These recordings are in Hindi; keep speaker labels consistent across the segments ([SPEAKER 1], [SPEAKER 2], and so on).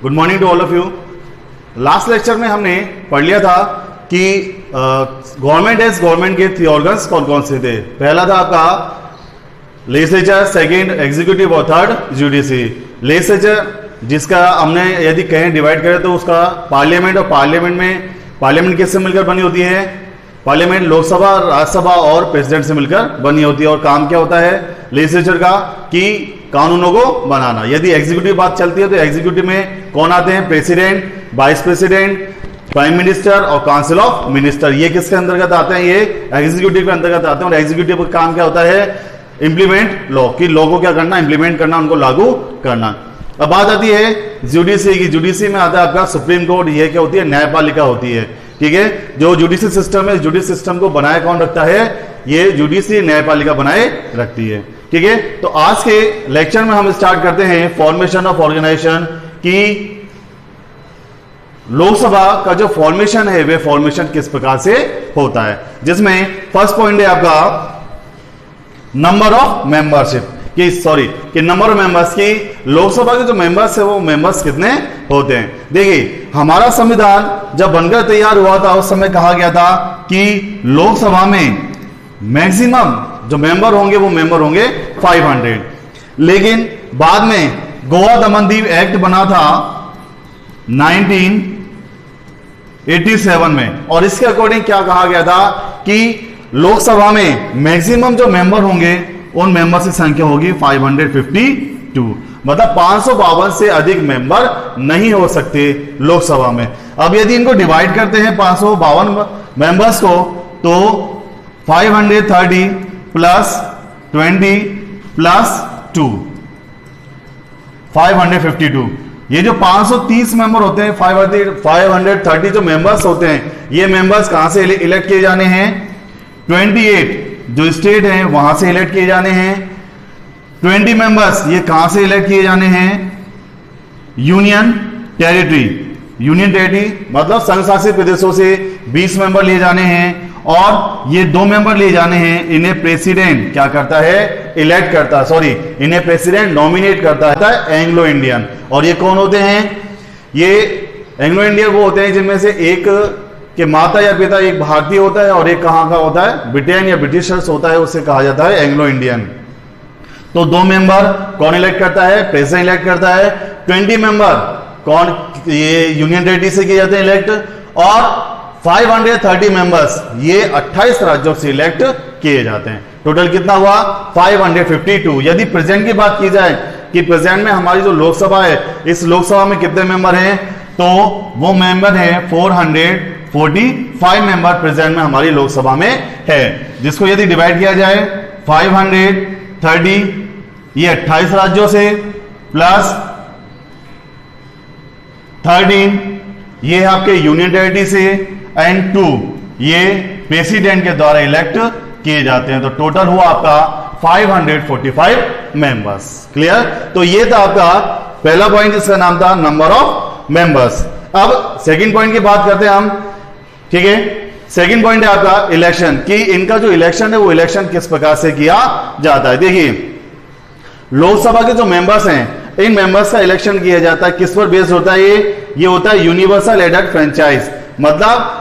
[SPEAKER 1] Good morning to all of you. Last lecture में हमने पढ़ लिया था कि गवर्नमेंट के 3 ऑर्गन्स कौन कौन से थे। पहला था आपका लेजिस्लेचर, सेकंड एग्जीक्यूटिव और थर्ड जुडिशरी। लेजिस्लेचर जिसका हमने यदि कहें डिवाइड करें तो उसका पार्लियामेंट, और पार्लियामेंट किससे मिलकर बनी होती है? पार्लियामेंट लोकसभा, राज्यसभा और प्रेसिडेंट से मिलकर बनी होती है। और काम क्या होता है लेजिस्लेचर का? कि कानूनों को बनाना। यदि एग्जीक्यूटिव बात चलती है तो एग्जीक्यूटिव में कौन आते हैं? President, vice president, prime minister और काउंसिल ऑफ मिनिस्टर। ये किसके अंतर्गत आते हैं? ये एग्जीक्यूटिव के अंतर्गत आते हैं। और एग्जीक्यूटिव का काम क्या होता है? इंप्लीमेंट लॉ, कि लॉ को क्या करना? इंप्लीमेंट करना, उनको लागू करना। अब बात आती है जुडिशरी की। जुडिशरी में आता है आपका सुप्रीम कोर्ट। ये क्या होती है? न्यायपालिका होती है। ठीक है, जो जुडिशरी सिस्टम है, जुडिशरी सिस्टम को बनाए कौन रखता है? ये जुडिशरी न्यायपालिका बनाए रखती है। ठीक है, तो आज के लेक्चर में हम स्टार्ट करते हैं फॉर्मेशन ऑफ ऑर्गेनाइजेशन की। लोकसभा का जो फॉर्मेशन है वे फॉर्मेशन किस प्रकार से होता है, जिसमें फर्स्ट पॉइंट है आपका नंबर ऑफ मेंबरशिप कि नंबर ऑफ मेंबर्स की। लोकसभा के जो मेंबर्स है वो मेंबर्स कितने होते हैं? देखिए, हमारा संविधान जब बनकर तैयार हुआ था उस समय कहा गया था कि लोकसभा में मैक्सिमम जो मेंबर होंगे वो मेंबर होंगे 500। लेकिन बाद में गोवा दमनदीव एक्ट बना था 1987 में, और इसके अकॉर्डिंग क्या कहा गया था कि लोकसभा में मैक्सिमम जो मेंबर होंगे उन मेंबर्स की संख्या होगी 552। मतलब 552 से अधिक मेंबर नहीं हो सकते लोकसभा में। अब यदि इनको डिवाइड करते हैं 552 मेंबर्स को, तो 530 प्लस 20 प्लस 2 552। ये जो 530 मेंबर होते हैं, 530 जो मेंबर्स होते हैं, ये मेंबर्स कहां से इलेक्ट किए जाने हैं? 28 जो स्टेट हैं वहां से इलेक्ट किए जाने हैं। 20 मेंबर्स ये कहां से इलेक्ट किए जाने हैं? यूनियन टेरिटरी मतलब संघ शासित प्रदेशों से 20 मेंबर लिए जाने हैं। और ये 2 मेंबर लिए जाने हैं, इन्हें प्रेसिडेंट क्या करता है? इलेक्ट करता है। सॉरी, इन्हें प्रेसिडेंट नॉमिनेट करता है एंग्लो इंडियन। और ये कौन होते हैं? ये एंग्लो इंडियन वो होते हैं जिनमें से एक के माता या पिता एक भारतीय होता है और एक कहां का होता है? ब्रिटेन या ब्रिटिशर्स होता है, उसे कहा जाता है एंग्लो इंडियन। तो 2 मेंबर कौन इलेक्ट करता है? प्रेसिडेंट इलेक्ट करता है। 20 मेंबर कौन? ये यूनियन टेरिटरी से किए जाते हैं इलेक्ट। और 530 मेंबर्स ये 28 राज्यों से इलेक्ट किए जाते हैं। टोटल कितना हुआ? 552। यदि प्रेजेंट की बात की जाए कि प्रेजेंट में हमारी जो लोकसभा है, इस लोकसभा में कितने मेंबर हैं, तो वो मेंबर है 445 मेंबर प्रेजेंट में हमारी लोकसभा में है। जिसको यदि डिवाइड किया जाए 530 ये 28 राज्यों से प्लस 13 ये आपके यूनियन टेरिटरी से एंड 2 ये प्रेसिडेंट के द्वारा इलेक्ट किए जाते हैं। तो टोटल हुआ आपका 545 मेंबर्स। क्लियर? तो ये था आपका पहला पॉइंट, जिसका नाम था नंबर ऑफ मेंबर्स। अब सेकंड पॉइंट की बात करते हैं हम। ठीक है, सेकंड पॉइंट है आपका इलेक्शन, कि इनका जो इलेक्शन है वो इलेक्शन किस प्रकार से किया जाता है। देखिए, लोकसभा के जो मेंबर्स हैं, इन मेंबर्स का इलेक्शन किया जाता है। किस पर बेस्ड होता है? ये होता है यूनिवर्सल एडल्ट फ्रेंचाइज। मतलब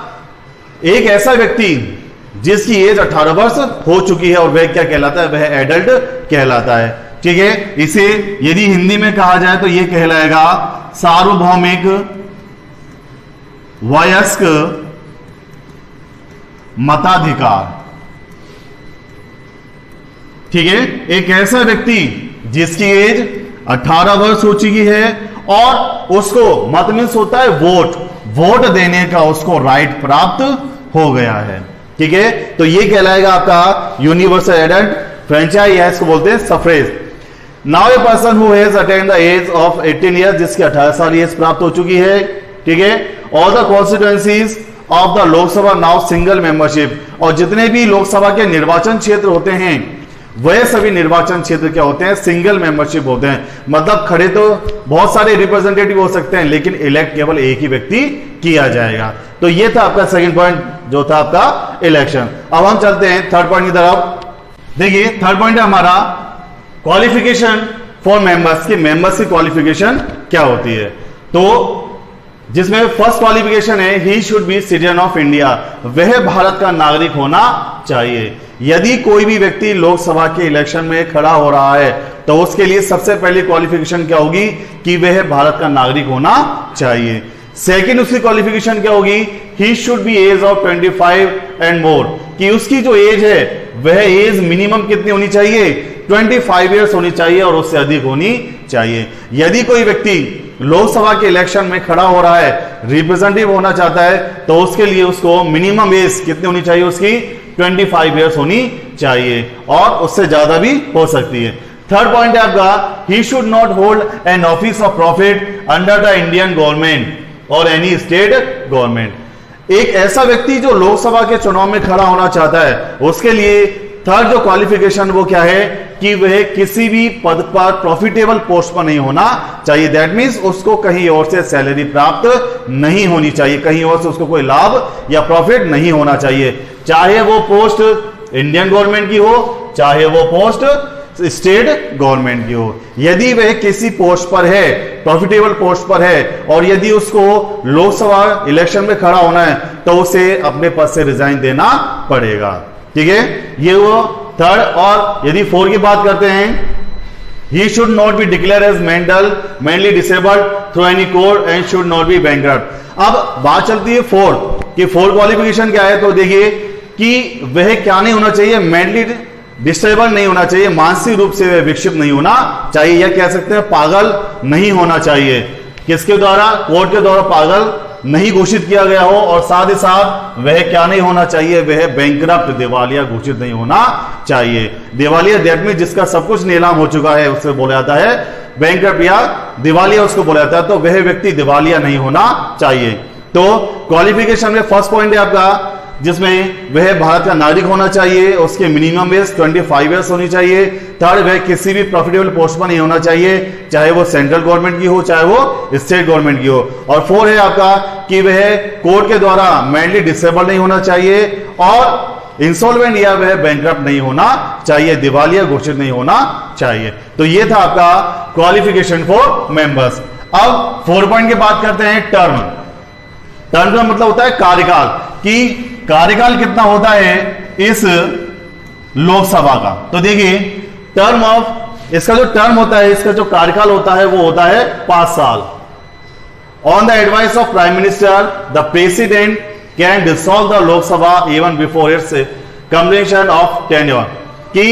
[SPEAKER 1] एक ऐसा व्यक्ति जिसकी एज 18 वर्ष हो चुकी है और वह क्या कहलाता है? वह एडल्ट कहलाता है। ठीक है, इसे यदि हिंदी में कहा जाए तो यह कहलाएगा सार्वभौमिक वयस्क मताधिकार। ठीक है, एक ऐसा व्यक्ति जिसकी एज 18 वर्ष हो चुकी है और उसको मत मीन्स होता है वोट देने का उसको राइट प्राप्त हो गया है। ठीक है, तो ये कहलाएगा आपका यूनिवर्सल एडल्ट फ्रेंचाइज, या इसको बोलते हैं suffrage. Now a person who has attend the age of 18 years, जिसकी 18 साल एज प्राप्त हो चुकी है। ठीक है, all the constituencies of the Lok Sabha now single membership. और जितने भी लोकसभा के निर्वाचन क्षेत्र होते हैं वह सभी निर्वाचन क्षेत्र क्या होते हैं? सिंगल मेंबरशिप होते हैं। मतलब खड़े तो बहुत सारे रिप्रेजेंटेटिव हो सकते हैं, लेकिन इलेक्ट केवल एक ही व्यक्ति किया जाएगा। तो ये था आपका सेकंड पॉइंट, जो था आपका इलेक्शन। अब हम चलते हैं थर्ड पॉइंट की तरफ। देखिए, थर्ड पॉइंट है हमारा क्वालिफिकेशन फॉर मेंबर्स, की मेंबर्स की क्वालिफिकेशन क्या होती है। तो जिसमें फर्स्ट क्वालिफिकेशन है ही should B citizen of India, वह भारत का नागरिक होना चाहिए। यदि कोई भी व्यक्ति लोकसभा के इलेक्शन में खड़ा हो रहा है तो उसके लिए सबसे पहली क्वालिफिकेशन क्या होगी कि वह भारत का नागरिक होना चाहिए। सेकंड उसकी क्वालिफिकेशन क्या होगी, he should be age of 25 and more, कि उसकी जो एज है वह एज मिनिमम कितनी होनी चाहिए, 25 ईयर्स होनी चाहिए और उससे अधिक होनी चाहिए। यदि कोई व्यक्ति लोकसभा के इलेक्शन में खड़ा हो रहा है, रिप्रेजेंटेटिव होना चाहता है, तो उसके लिए उसको मिनिमम एज कितनी होनी चाहिए, उसकी 25 ईयर्स होनी चाहिए और उससे ज्यादा भी हो सकती है। थर्ड पॉइंट है आपका, ही should not hold an office of profit under the Indian government और एनी स्टेट गवर्नमेंट। एक ऐसा व्यक्ति जो लोकसभा के चुनाव में खड़ा होना चाहता है, उसके लिए थर्ड जो क्वालिफिकेशन वो क्या है कि वह किसी भी पद पर प्रॉफिटेबल पोस्ट पर नहीं होना चाहिए। दैट मीन्स उसको कहीं और से सैलरी प्राप्त नहीं होनी चाहिए, कहीं और से उसको कोई लाभ या प्रॉफिट नहीं होना चाहिए, चाहे वो पोस्ट इंडियन गवर्नमेंट की हो, चाहे वो पोस्ट स्टेट गवर्नमेंट की हो। यदि वह किसी पोस्ट पर है, प्रॉफिटेबल पोस्ट पर है, और यदि उसको लोकसभा इलेक्शन में खड़ा होना है तो उसे अपने पद से रिजाइन देना पड़ेगा। ठीक है, ये वो थर्ड। और यदि फोर की बात करते हैं, he should not be declare as mentally disabled through any court and should not be bankrupt. अब बात चलती है फोर्थ कि फोर्थ क्वालिफिकेशन क्या है, तो देखिए कि वह क्या नहीं होना चाहिए, मेंटली डिस्टेबल नहीं होना चाहिए, मानसिक रूप से वह विकसित नहीं होना चाहिए, या कह सकते हैं पागल नहीं होना चाहिए। किसके द्वारा, कोर्ट के द्वारा पागल नहीं घोषित किया गया हो, और साथ ही साथ वह क्या नहीं होना चाहिए, वह बैंकरप्ट दिवालिया घोषित नहीं होना चाहिए। दिवालिया दैट मींस जिसका सब कुछ नीलाम हो चुका है उससे बोला जाता है बैंकरप्ट, या दिवालिया उसको बोला जाता है, तो वह व्यक्ति दिवालिया नहीं होना चाहिए। तो क्वालिफिकेशन में फर्स्ट पॉइंट है आपका जिसमें वह भारत का नागरिक होना चाहिए, उसके मिनिमम एज 25 ईयर्स होनी चाहिए। थर्ड, वह किसी भी प्रॉफिटेबल पोस्ट पर नहीं होना चाहिए, चाहे वो सेंट्रल गवर्नमेंट की हो, चाहे वो स्टेट गवर्नमेंट की हो। और फोर है आपका कि वह कोर्ट के द्वारा मेंटली डिसेबल नहीं होना चाहिए, और इंसॉल्वेंट या वह बैंकरप्ट नहीं होना चाहिए, दिवालिया घोषित नहीं होना चाहिए। तो ये था आपका क्वालिफिकेशन फॉर मेंबर्स। अब 4 पॉइंट की बात करते हैं, टर्म। टर्म का मतलब होता है कार्यकाल, कि कार्यकाल कितना होता है इस लोकसभा का। तो देखिए टर्म ऑफ, इसका जो टर्म होता है, इसका जो कार्यकाल होता है वो होता है 5 साल। On the advice of prime minister the president can dissolve the Lok Sabha even before it's completion of tenure, कि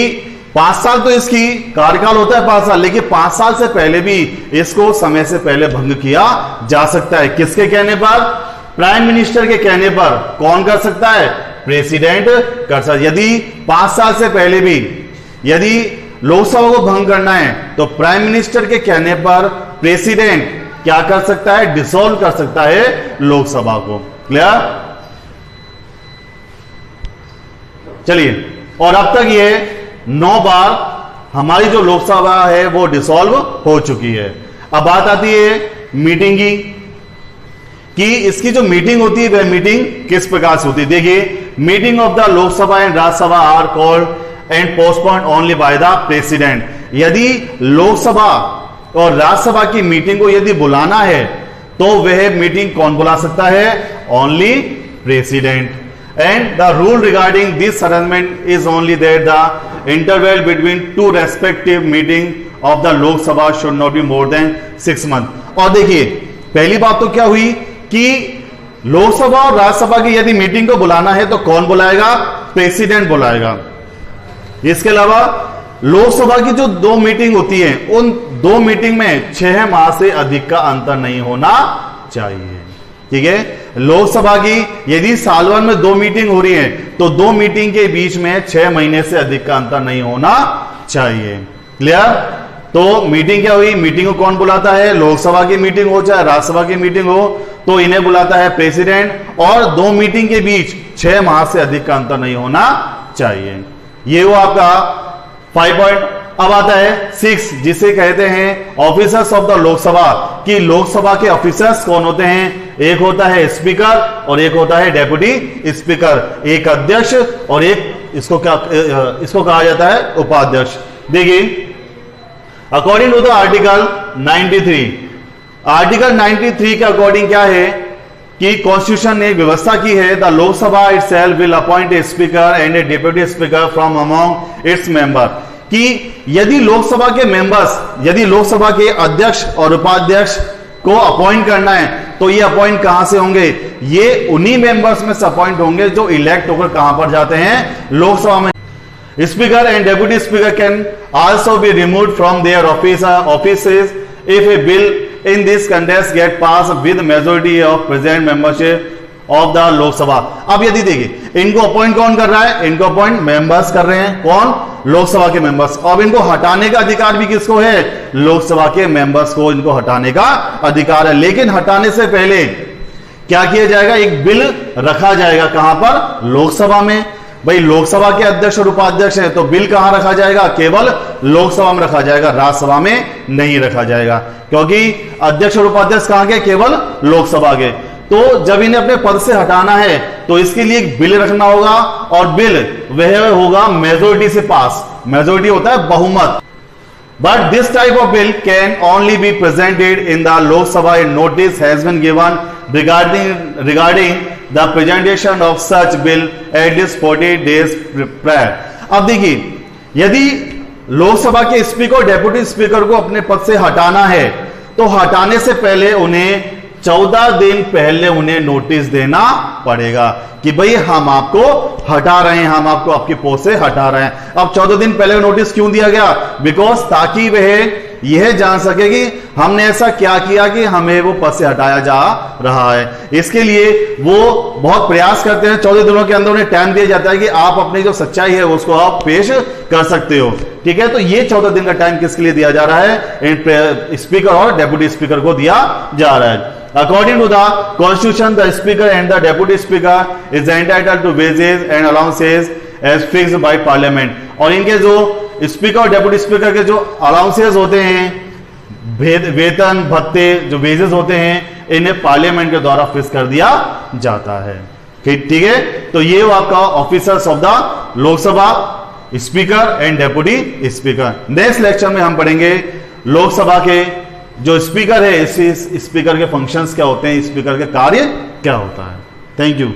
[SPEAKER 1] 5 साल तो इसकी कार्यकाल होता है 5 साल, लेकिन 5 साल से पहले भी इसको समय से पहले भंग किया जा सकता है। किसके कहने पर, प्राइम मिनिस्टर के कहने पर। कौन कर सकता है, प्रेसिडेंट कर सकता है। यदि 5 साल से पहले भी यदि लोकसभा को भंग करना है तो प्राइम मिनिस्टर के कहने पर प्रेसिडेंट क्या कर सकता है, डिसॉल्व कर सकता है लोकसभा को। क्लियर, चलिए। और अब तक ये 9 बार हमारी जो लोकसभा है वो डिसॉल्व हो चुकी है। अब बात आती है मीटिंग की, कि इसकी जो मीटिंग होती है वह मीटिंग किस प्रकार से होती है। देखिए, meeting of the Lok Sabha and Rajya Sabha are called and postponed only by the president. यदि लोकसभा और राज्यसभा की मीटिंग को यदि बुलाना है तो वह मीटिंग कौन बुला सकता है, only president. And the rule regarding this arrangement is only that the interval between 2 respective meeting of the Lok Sabha should not be more than 6 month. और देखिए पहली बात तो क्या हुई कि लोकसभा और राज्यसभा की यदि मीटिंग को बुलाना है तो कौन बुलाएगा, प्रेसिडेंट बुलाएगा। इसके अलावा लोकसभा की जो 2 मीटिंग होती है उन 2 मीटिंग में 6 माह से अधिक का अंतर नहीं होना चाहिए। ठीक है, लोकसभा की यदि साल भर में 2 मीटिंग हो रही है तो 2 मीटिंग के बीच में 6 महीने से अधिक का अंतर नहीं होना चाहिए। क्लियर। तो मीटिंग क्या हुई, मीटिंग को कौन बुलाता है, लोकसभा की मीटिंग हो चाहे राज्यसभा की मीटिंग हो तो इन्हें बुलाता है प्रेसिडेंट, और 2 मीटिंग के बीच 6 माह से अधिक का अंतर नहीं होना चाहिए। ये वो आपका 5 पॉइंट। अब आता है 6, जिसे कहते हैं ऑफिसर्स ऑफ द लोकसभा, कि लोकसभा के ऑफिसर्स कौन होते हैं। एक होता है स्पीकर और एक होता है डेप्यूटी स्पीकर, एक अध्यक्ष और एक इसको कहा जाता है उपाध्यक्ष। देखिए according to the article 93 article 93 के अकॉर्डिंग क्या है कि कॉन्स्टिट्यूशन ने व्यवस्था की है, the Lok Sabha itself will appoint a speaker and a deputy speaker from among its member, कि यदि लोकसभा के मेंबर्स, यदि लोकसभा के अध्यक्ष और उपाध्यक्ष को अपॉइंट करना है तो ये अपॉइंट कहां से होंगे, ये उन्हीं मेंबर्स में से अपॉइंट होंगे जो इलेक्ट होकर कहां पर जाते हैं, लोकसभा में। Speaker and deputy speaker can also be removed from their offices if a bill in this contest get passed with majority of present membership of the Lok Sabha. अब यदि देखिए इनको अपॉइंट कौन कर रहा है, इनको अपॉइंट मेंबर्स कर रहे हैं, कौन, लोकसभा के मेंबर्स। अब इनको हटाने का अधिकार भी किसको है, लोकसभा के मेंबर्स को इनको हटाने का अधिकार है। लेकिन हटाने से पहले क्या किया जाएगा, एक बिल रखा जाएगा, कहां पर, लोकसभा में। भाई लोकसभा के अध्यक्ष और उपाध्यक्ष हैं तो बिल कहां रखा जाएगा, केवल लोकसभा में रखा जाएगा, राज्यसभा में नहीं रखा जाएगा, क्योंकि अध्यक्ष और उपाध्यक्ष कहां के, केवल लोकसभा के। तो जब इन्हें अपने पद से हटाना है तो इसके लिए एक बिल रखना होगा, और बिल वह होगा मेजोरिटी से पास, मेजोरिटी होता है बहुमत। But this type of bill can only be presented in the Lok Sabha. A notice has been given regarding the presentation of such bill at least 40 days prior. अब देखिए, यदि लोकसभा के स्पीकर, डेप्यूटी स्पीकर को अपने पद से हटाना है तो हटाने से पहले उन्हें 14 दिन पहले उन्हें नोटिस देना पड़ेगा कि भाई हम आपको हटा रहे हैं, हम आपको आपकी पोस्ट से हटा रहे हैं। अब 14 दिन पहले नोटिस क्यों दिया गया, बिकॉज ताकि वह यह जान सके कि हमने ऐसा क्या किया कि हमें वो पद से हटाया जा रहा है। इसके लिए वो बहुत प्रयास करते हैं, 14 दिनों के अंदर उन्हें टाइम दिया जाता है कि आप अपनी जो सच्चाई है उसको आप पेश कर सकते हो, ठीक है। तो ये 14 दिन का टाइम किसके लिए दिया जा रहा है, स्पीकर और डेप्यूटी स्पीकर को दिया जा रहा है। According to the Constitution, the Speaker and the Deputy Speaker is entitled to wages and allowances as fixed by Parliament. और इनके जो स्पीकर और डेप्यूटी स्पीकर के जो अलाउंसेस होते हैं, वेतन भत्ते, जो वेजेस होते हैं, इन्हें पार्लियामेंट के द्वारा फिक्स कर दिया जाता है, ठीक है। तो ये वो आपका officers of the Lok Sabha, speaker and deputy speaker. Next lecture में हम पढ़ेंगे लोकसभा के जो स्पीकर है, इस स्पीकर के फंक्शंस क्या होते हैं, स्पीकर के कार्य क्या होता है। Thank you.